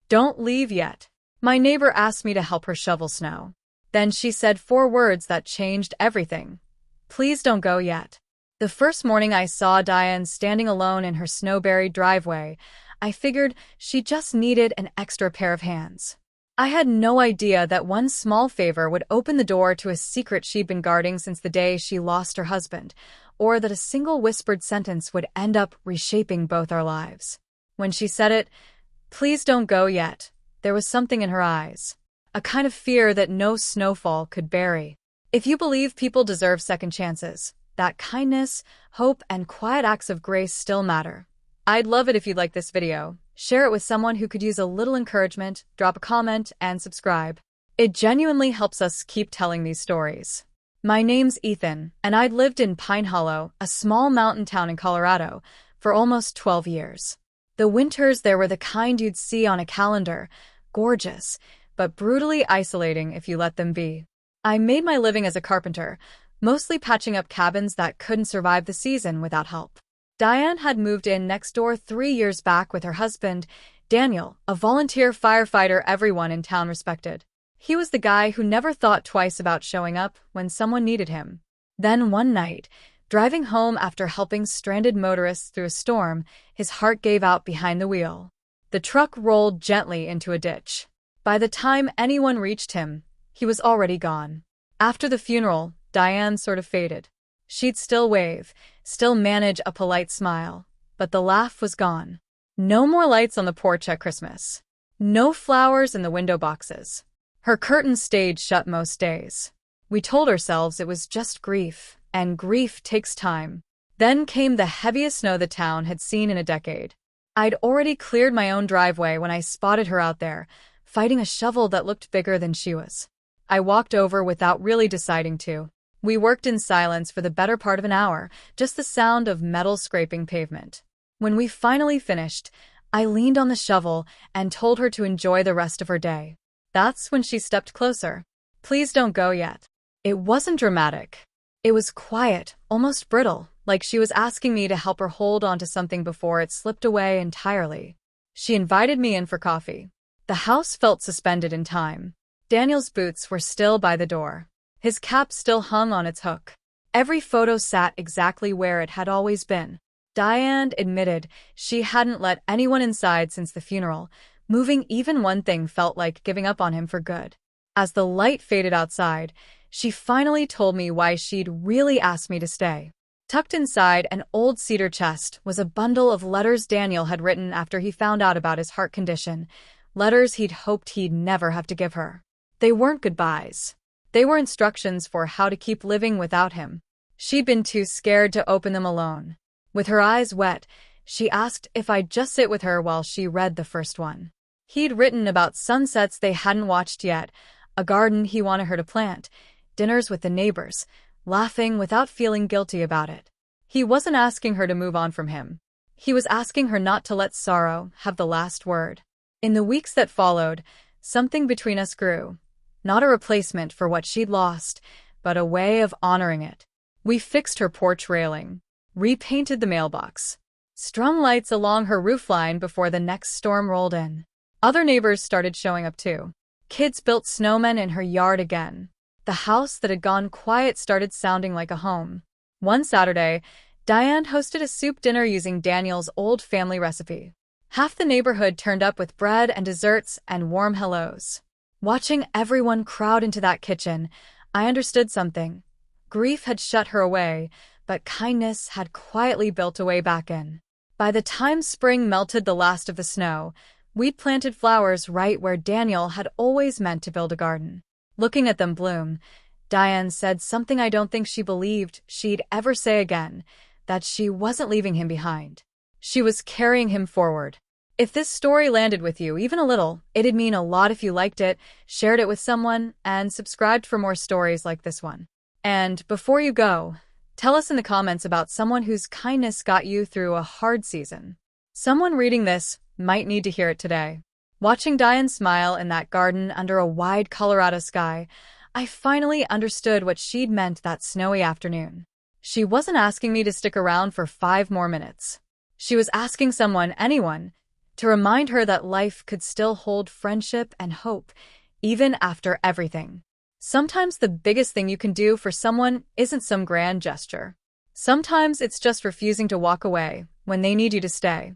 Don't leave yet. My neighbor asked me to help her shovel snow. Then she said 4 words that changed everything. Please don't go yet. The first morning I saw Diane standing alone in her snow-buried driveway, I figured she just needed an extra pair of hands. I had no idea that one small favor would open the door to a secret she'd been guarding since the day she lost her husband, or that a single whispered sentence would end up reshaping both our lives. When she said it, "Please don't go yet," there was something in her eyes, a kind of fear that no snowfall could bury. If you believe people deserve second chances, that kindness, hope, and quiet acts of grace still matter. I'd love it if you'd like this video. Share it with someone who could use a little encouragement, drop a comment, and subscribe. It genuinely helps us keep telling these stories. My name's Ethan, and I'd lived in Pine Hollow, a small mountain town in Colorado, for almost 12 years. The winters there were the kind you'd see on a calendar, gorgeous, but brutally isolating if you let them be. I made my living as a carpenter, mostly patching up cabins that couldn't survive the season without help. Diane had moved in next door 3 years back with her husband, Daniel, a volunteer firefighter everyone in town respected. He was the guy who never thought twice about showing up when someone needed him. Then one night, driving home after helping stranded motorists through a storm, his heart gave out behind the wheel. The truck rolled gently into a ditch. By the time anyone reached him, he was already gone. After the funeral, Diane sort of faded. She'd still wave, still manage a polite smile, but the laugh was gone. No more lights on the porch at Christmas. No flowers in the window boxes. Her curtains stayed shut most days. We told ourselves it was just grief, and grief takes time. Then came the heaviest snow the town had seen in a decade. I'd already cleared my own driveway when I spotted her out there, fighting a shovel that looked bigger than she was. I walked over without really deciding to. We worked in silence for the better part of an hour, just the sound of metal scraping pavement. When we finally finished, I leaned on the shovel and told her to enjoy the rest of her day. That's when she stepped closer. "Please don't go yet." It wasn't dramatic. It was quiet, almost brittle, like she was asking me to help her hold on to something before it slipped away entirely. She invited me in for coffee. The house felt suspended in time. Daniel's boots were still by the door. His cap still hung on its hook. Every photo sat exactly where it had always been. Diane admitted she hadn't let anyone inside since the funeral. Moving even one thing felt like giving up on him for good. As the light faded outside, she finally told me why she'd really asked me to stay. Tucked inside an old cedar chest was a bundle of letters Daniel had written after he found out about his heart condition, letters he'd hoped he'd never have to give her. They weren't goodbyes. They were instructions for how to keep living without him. She'd been too scared to open them alone. With her eyes wet, she asked if I'd just sit with her while she read the first one. He'd written about sunsets they hadn't watched yet, a garden he wanted her to plant, dinners with the neighbors, laughing without feeling guilty about it. He wasn't asking her to move on from him. He was asking her not to let sorrow have the last word. In the weeks that followed, something between us grew. Not a replacement for what she'd lost, but a way of honoring it. We fixed her porch railing, repainted the mailbox, strung lights along her roofline before the next storm rolled in. Other neighbors started showing up too. Kids built snowmen in her yard again. The house that had gone quiet started sounding like a home. One Saturday, Diane hosted a soup dinner using Daniel's old family recipe. Half the neighborhood turned up with bread and desserts and warm hellos. Watching everyone crowd into that kitchen, I understood something. Grief had shut her away, but kindness had quietly built a way back in. By the time spring melted the last of the snow, we'd planted flowers right where Daniel had always meant to build a garden. Looking at them bloom, Diane said something I don't think she believed she'd ever say again, that she wasn't leaving him behind. She was carrying him forward. If this story landed with you even a little, it'd mean a lot if you liked it, shared it with someone, and subscribed for more stories like this one. And before you go, tell us in the comments about someone whose kindness got you through a hard season. Someone reading this might need to hear it today. Watching Diane smile in that garden under a wide Colorado sky, I finally understood what she'd meant that snowy afternoon. She wasn't asking me to stick around for 5 more minutes. She was asking someone, anyone, to remind her that life could still hold friendship and hope, even after everything. Sometimes the biggest thing you can do for someone isn't some grand gesture. Sometimes it's just refusing to walk away when they need you to stay.